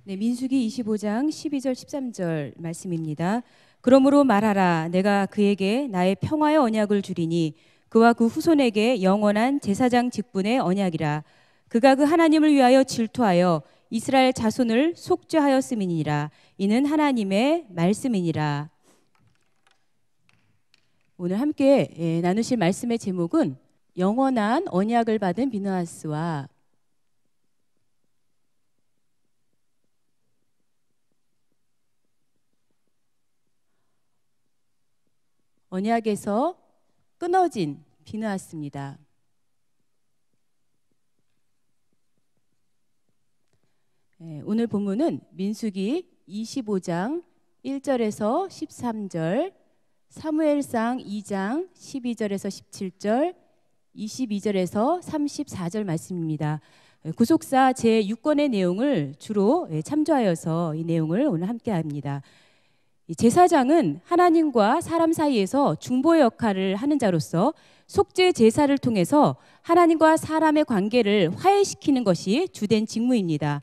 네, 민수기 25장 12절 13절 말씀입니다. 그러므로 말하라. 내가 그에게 나의 평화의 언약을 주리니 그와 그 후손에게 영원한 제사장 직분의 언약이라. 그가 그 하나님을 위하여 질투하여 이스라엘 자손을 속죄하였음이니라. 이는 하나님의 말씀이니라. 오늘 함께 나누실 말씀의 제목은 영원한 언약을 받은 비느하스와 언약에서 끊어진 비느하스입니다. 오늘 본문은 민수기 25장 1절에서 13절, 사무엘상 2장 12절에서 17절, 22절에서 34절 말씀입니다. 구속사 제6권의 내용을 주로 참조하여서 이 내용을 오늘 함께 합니다. 제사장은 하나님과 사람 사이에서 중보의 역할을 하는 자로서 속죄 제사를 통해서 하나님과 사람의 관계를 화해시키는 것이 주된 직무입니다.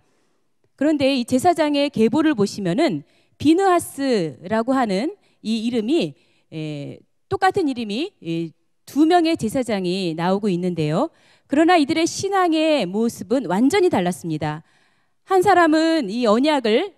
그런데 이 제사장의 계보를 보시면은 비느하스라고 하는 이 이름이 똑같은 이름이 두 명의 제사장이 나오고 있는데요. 그러나 이들의 신앙의 모습은 완전히 달랐습니다. 한 사람은 이 언약을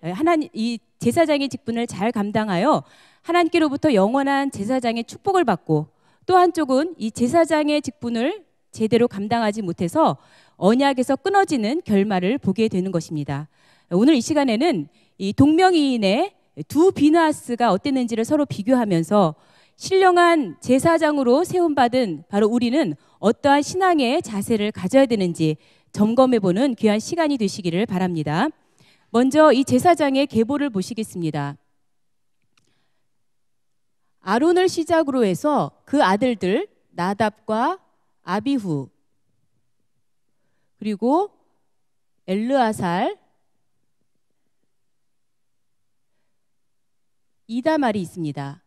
이 제사장의 직분을 잘 감당하여 하나님께로부터 영원한 제사장의 축복을 받고, 또 한쪽은 이 제사장의 직분을 제대로 감당하지 못해서 언약에서 끊어지는 결말을 보게 되는 것입니다. 오늘 이 시간에는 이 동명이인의 두 비느하스가 어땠는지를 서로 비교하면서 신령한 제사장으로 세움받은 바로 우리는 어떠한 신앙의 자세를 가져야 되는지 점검해보는 귀한 시간이 되시기를 바랍니다. 먼저 이 제사장의 계보를 보시겠습니다. 아론을 시작으로 해서 그 아들들 나답과 아비후, 그리고 엘르아살, 이다말이 있습니다.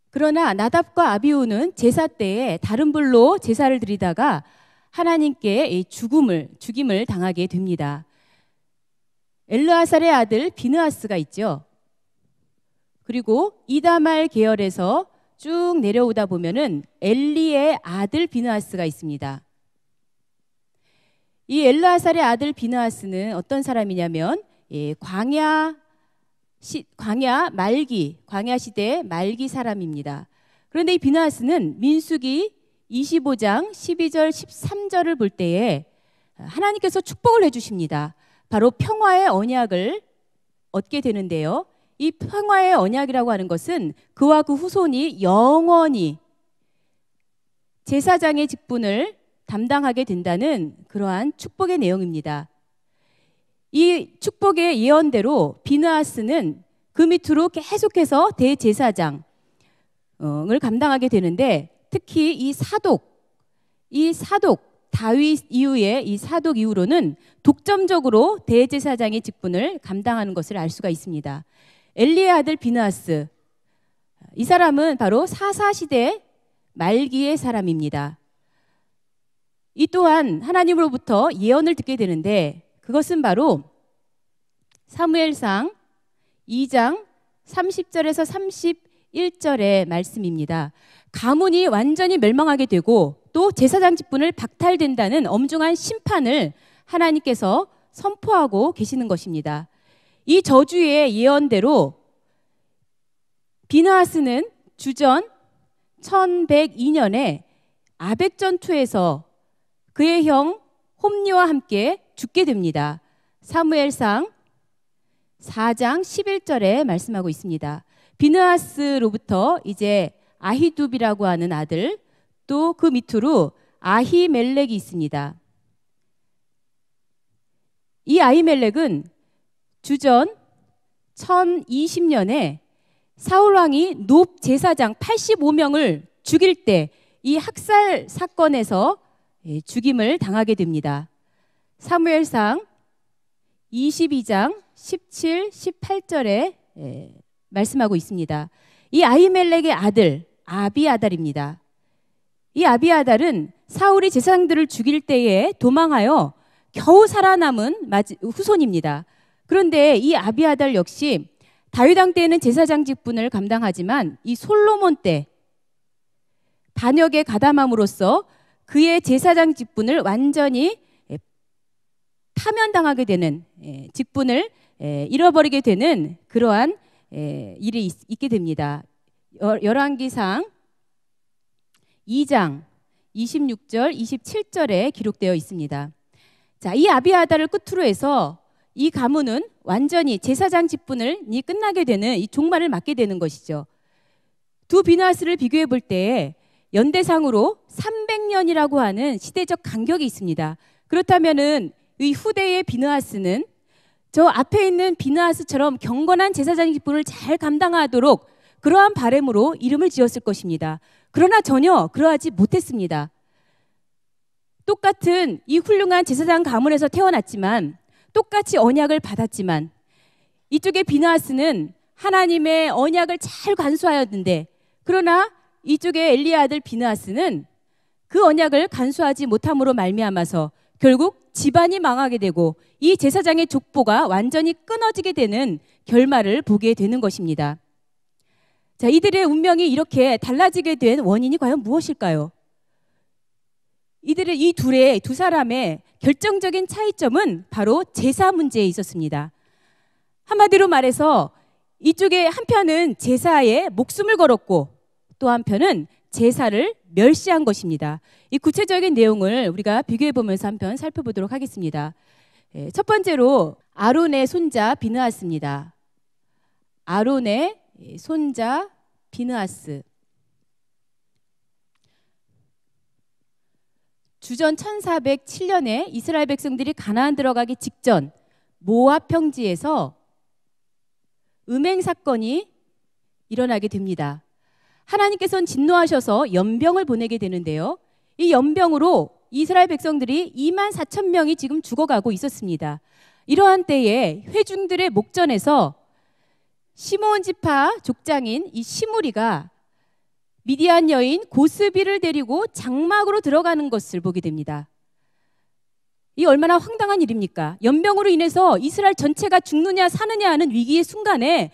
그러나 나답과 아비후는 제사 때에 다른 불로 제사를 드리다가 하나님께 죽임을 당하게 됩니다. 엘르아살의 아들 비느하스가 있죠. 그리고 이다말 계열에서 쭉 내려오다 보면은 엘리의 아들 비느하스가 있습니다. 이 엘르아살의 아들 비느하스는 어떤 사람이냐면 광야 시대 말기 사람입니다. 그런데 이 비느하스는 민수기 25장 12절 13절을 볼 때에 하나님께서 축복을 해주십니다. 바로 평화의 언약을 얻게 되는데요. 이 평화의 언약이라고 하는 것은 그와 그 후손이 영원히 제사장의 직분을 담당하게 된다는 그러한 축복의 내용입니다. 이 축복의 예언대로 비느하스는 그 밑으로 계속해서 대제사장을 감당하게 되는데, 특히 이 사독 다윗 이후에 이 사독 이후로는 독점적으로 대제사장의 직분을 감당하는 것을 알 수가 있습니다. 엘리의 아들 비느하스, 이 사람은 바로 사사시대 말기의 사람입니다. 이 또한 하나님으로부터 예언을 듣게 되는데, 그것은 바로 사무엘상 2장 30절에서 31절의 말씀입니다. 가문이 완전히 멸망하게 되고 또 제사장 직분을 박탈된다는 엄중한 심판을 하나님께서 선포하고 계시는 것입니다. 이 저주의 예언대로 비느하스는 주전 1102년에 아벡 전투에서 그의 형 홈리와 함께 죽게 됩니다. 사무엘상 4장 11절에 말씀하고 있습니다. 비느하스로부터 이제 아히둡이라고 하는 아들, 또 그 밑으로 아히멜렉이 있습니다. 이 아히멜렉은 주전 1020년에 사울왕이 높 제사장 85명을 죽일 때 이 학살 사건에서 죽임을 당하게 됩니다. 사무엘상 22장 17, 18절에 말씀하고 있습니다. 이 아히멜렉의 아들 아비아달입니다. 이 아비아달은 사울이 제사장들을 죽일 때에 도망하여 겨우 살아남은 후손입니다. 그런데 이 아비아달 역시 다윗 왕 때에는 제사장 직분을 감당하지만 이 솔로몬 때 반역에 가담함으로써 그의 제사장 직분을 완전히 파면당하게 되는, 직분을 잃어버리게 되는 그러한 일이 있게 됩니다. 열왕기상 2장 26절 27절에 기록되어 있습니다. 자, 이 아비아달을 끝으로 해서 이 가문은 완전히 제사장 직분을 끝나게 되는 이 종말을 맞게 되는 것이죠. 두 비느하스를 비교해 볼 때 연대상으로 300년이라고 하는 시대적 간격이 있습니다. 그렇다면은 이 후대의 비느하스는 저 앞에 있는 비느하스처럼 경건한 제사장 직분을 잘 감당하도록 그러한 바람으로 이름을 지었을 것입니다. 그러나 전혀 그러하지 못했습니다. 똑같은 이 훌륭한 제사장 가문에서 태어났지만 똑같이 언약을 받았지만 이쪽의 비느하스는 하나님의 언약을 잘 간수하였는데 그러나 이쪽의 엘리의 아들 비느하스는 그 언약을 간수하지 못함으로 말미암아서 결국 집안이 망하게 되고 이 제사장의 족보가 완전히 끊어지게 되는 결말을 보게 되는 것입니다. 자, 이들의 운명이 이렇게 달라지게 된 원인이 과연 무엇일까요? 이 두 사람의 결정적인 차이점은 바로 제사 문제에 있었습니다. 한마디로 말해서 이쪽에 한편은 제사에 목숨을 걸었고 또 한편은 제사를 멸시한 것입니다. 이 구체적인 내용을 우리가 비교해 보면서 한편 살펴보도록 하겠습니다. 첫 번째로 아론의 손자 비느하스입니다. 아론의 손자 비느하스. 주전 1407년에 이스라엘 백성들이 가나안 들어가기 직전 모압 평지에서 음행 사건이 일어나게 됩니다. 하나님께서는 진노하셔서 연병을 보내게 되는데요. 이 연병으로 이스라엘 백성들이 24,000명이 지금 죽어가고 있었습니다. 이러한 때에 회중들의 목전에서 시므온 지파 족장인 이 시므리가 미디안 여인 고스비를 데리고 장막으로 들어가는 것을 보게 됩니다. 이 얼마나 황당한 일입니까? 연병으로 인해서 이스라엘 전체가 죽느냐 사느냐 하는 위기의 순간에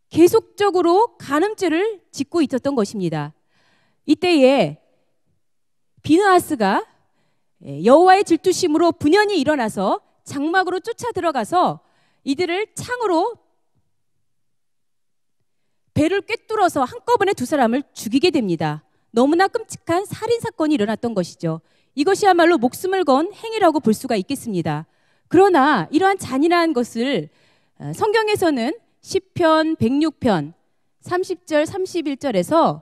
계속적으로 간음죄를 짓고 있었던 것입니다. 이때에 비느하스가 여호와의 질투심으로 분연히 일어나서 장막으로 쫓아 들어가서 이들을 창으로 배를 꿰뚫어서 한꺼번에 두 사람을 죽이게 됩니다. 너무나 끔찍한 살인사건이 일어났던 것이죠. 이것이야말로 목숨을 건 행위라고 볼 수가 있겠습니다. 그러나 이러한 잔인한 것을 성경에서는 시편 106편 30절 31절에서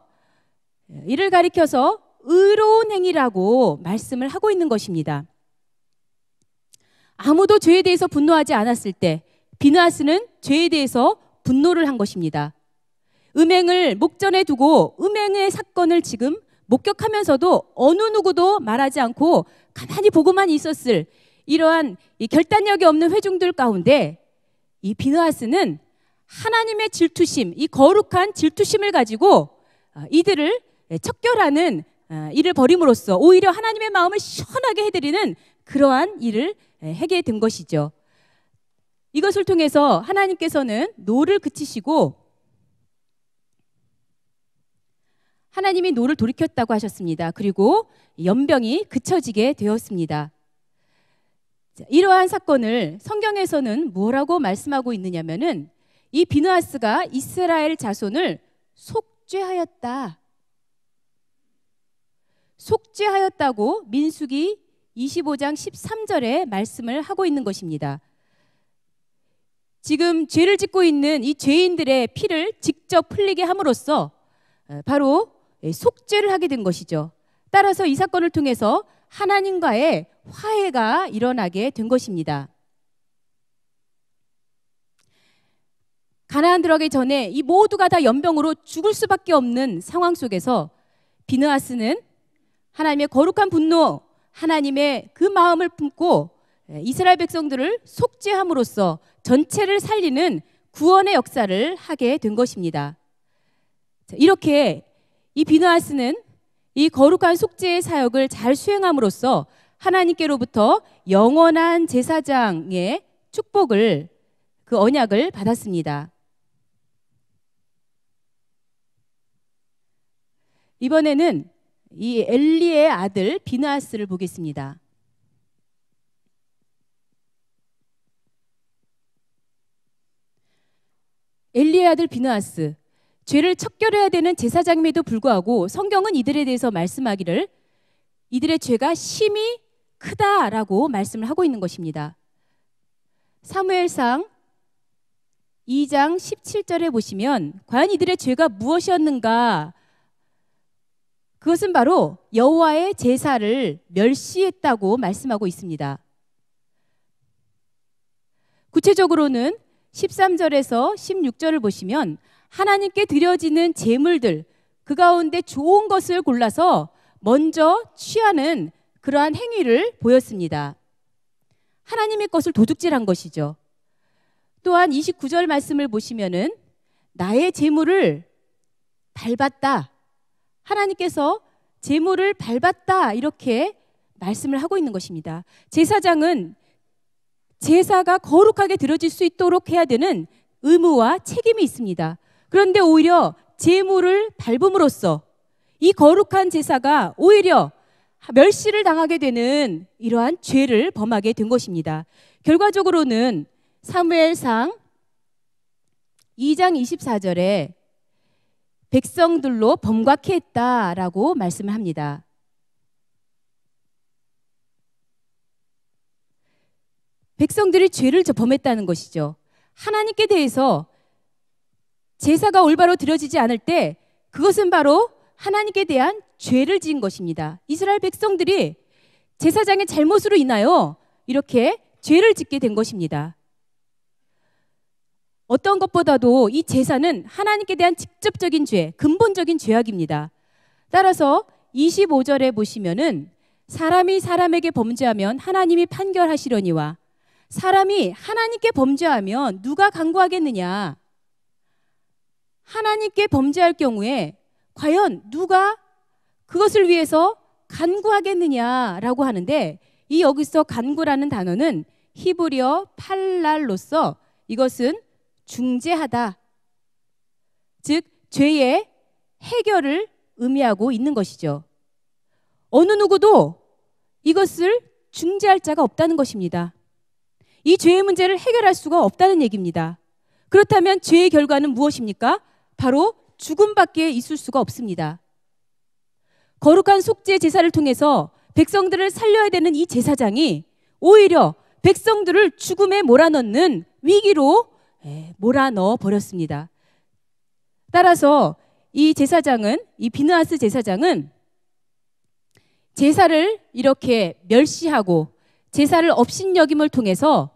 이를 가리켜서 의로운 행위라고 말씀을 하고 있는 것입니다. 아무도 죄에 대해서 분노하지 않았을 때 비느하스는 죄에 대해서 분노를 한 것입니다. 음행을 목전에 두고 음행의 사건을 지금 목격하면서도 어느 누구도 말하지 않고 가만히 보고만 있었을 이러한 이 결단력이 없는 회중들 가운데 이 비느하스는 하나님의 질투심, 이 거룩한 질투심을 가지고 이들을 척결하는 일을 벌임으로써 오히려 하나님의 마음을 시원하게 해드리는 그러한 일을 하게 된 것이죠. 이것을 통해서 하나님께서는 노를 그치시고 하나님이 노를 돌이켰다고 하셨습니다. 그리고 연병이 그쳐지게 되었습니다. 이러한 사건을 성경에서는 뭐라고 말씀하고 있느냐면은 이 비느하스가 이스라엘 자손을 속죄하였다. 속죄하였다고 민수기 25장 13절에 말씀을 하고 있는 것입니다. 지금 죄를 짓고 있는 이 죄인들의 피를 직접 흘리게 함으로써 바로 속죄를 하게 된 것이죠. 따라서 이 사건을 통해서 하나님과의 화해가 일어나게 된 것입니다. 가나안 들어가기 전에 이 모두가 다 연병으로 죽을 수밖에 없는 상황 속에서 비느하스는 하나님의 거룩한 분노, 하나님의 그 마음을 품고 이스라엘 백성들을 속죄함으로써 전체를 살리는 구원의 역사를 하게 된 것입니다. 이렇게 이 비느하스는 이 거룩한 속죄의 사역을 잘 수행함으로써 하나님께로부터 영원한 제사장의 축복을, 그 언약을 받았습니다. 이번에는 이 엘리의 아들 비느하스를 보겠습니다. 엘리의 아들 비느하스, 죄를 척결해야 되는 제사장임에도 불구하고 성경은 이들에 대해서 말씀하기를 이들의 죄가 심히 크다라고 말씀을 하고 있는 것입니다. 사무엘상 2장 17절에 보시면 과연 이들의 죄가 무엇이었는가? 그것은 바로 여호와의 제사를 멸시했다고 말씀하고 있습니다. 구체적으로는 13절에서 16절을 보시면 하나님께 드려지는 제물들, 그 가운데 좋은 것을 골라서 먼저 취하는 그러한 행위를 보였습니다. 하나님의 것을 도둑질한 것이죠. 또한 29절 말씀을 보시면은 나의 제물을 밟았다. 하나님께서 제물을 밟았다. 이렇게 말씀을 하고 있는 것입니다. 제사장은 제사가 거룩하게 드려질 수 있도록 해야 되는 의무와 책임이 있습니다. 그런데 오히려 제물을 밟음으로써 이 거룩한 제사가 오히려 멸시를 당하게 되는 이러한 죄를 범하게 된 것입니다. 결과적으로는 사무엘상 2장 24절에 백성들로 범죄케 했다라고 말씀을 합니다. 백성들이 죄를 범했다는 것이죠. 하나님께 대해서 제사가 올바로 드려지지 않을 때 그것은 바로 하나님께 대한 죄를 지은 것입니다. 이스라엘 백성들이 제사장의 잘못으로 인하여 이렇게 죄를 짓게 된 것입니다. 어떤 것보다도 이 제사는 하나님께 대한 직접적인 죄, 근본적인 죄악입니다. 따라서 25절에 보시면은 사람이 사람에게 범죄하면 하나님이 판결하시려니와 사람이 하나님께 범죄하면 누가 간구하겠느냐? 하나님께 범죄할 경우에 과연 누가 그것을 위해서 간구하겠느냐라고 하는데, 이 여기서 간구라는 단어는 히브리어 팔랄로서 이것은 중재하다, 즉 죄의 해결을 의미하고 있는 것이죠. 어느 누구도 이것을 중재할 자가 없다는 것입니다. 이 죄의 문제를 해결할 수가 없다는 얘기입니다. 그렇다면 죄의 결과는 무엇입니까? 바로 죽음밖에 있을 수가 없습니다. 거룩한 속죄 제사를 통해서 백성들을 살려야 되는 이 제사장이 오히려 백성들을 죽음에 몰아넣는 위기로 몰아넣어 버렸습니다. 따라서 이 제사장은, 이 비느하스 제사장은 제사를 이렇게 멸시하고 제사를 업신여김을 통해서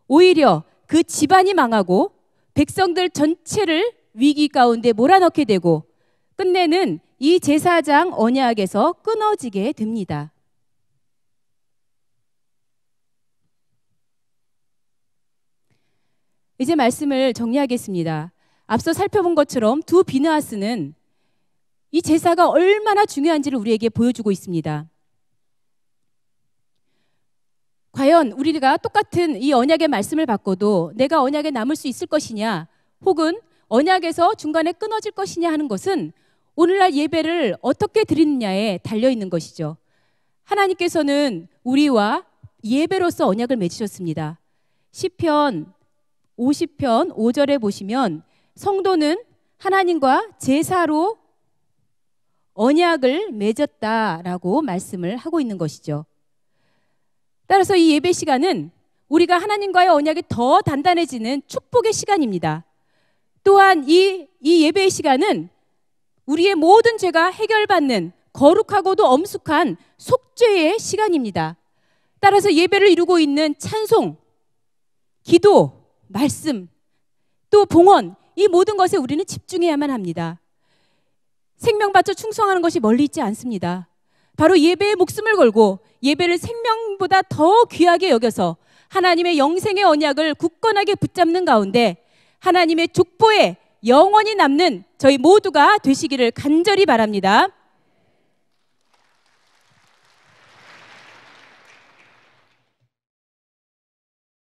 오히려 그 집안이 망하고 백성들 전체를 위기 가운데 몰아넣게 되고 끝내는 이 제사장 언약에서 끊어지게 됩니다. 이제 말씀을 정리하겠습니다. 앞서 살펴본 것처럼 두 비느하스는 이 제사가 얼마나 중요한지를 우리에게 보여주고 있습니다. 과연 우리가 똑같은 이 언약의 말씀을 받고도 내가 언약에 남을 수 있을 것이냐, 혹은 언약에서 중간에 끊어질 것이냐 하는 것은 오늘날 예배를 어떻게 드리느냐에 달려있는 것이죠. 하나님께서는 우리와 예배로서 언약을 맺으셨습니다. 시편 50편 5절에 보시면 성도는 하나님과 제사로 언약을 맺었다라고 말씀을 하고 있는 것이죠. 따라서 이 예배 시간은 우리가 하나님과의 언약이 더 단단해지는 축복의 시간입니다. 또한 이 예배의 시간은 우리의 모든 죄가 해결받는 거룩하고도 엄숙한 속죄의 시간입니다. 따라서 예배를 이루고 있는 찬송, 기도, 말씀, 또 봉헌, 이 모든 것에 우리는 집중해야만 합니다. 생명 바쳐 충성하는 것이 멀리 있지 않습니다. 바로 예배에 목숨을 걸고 예배를 생명보다 더 귀하게 여겨서 하나님의 영생의 언약을 굳건하게 붙잡는 가운데 하나님의 족보에 영원히 남는 저희 모두가 되시기를 간절히 바랍니다.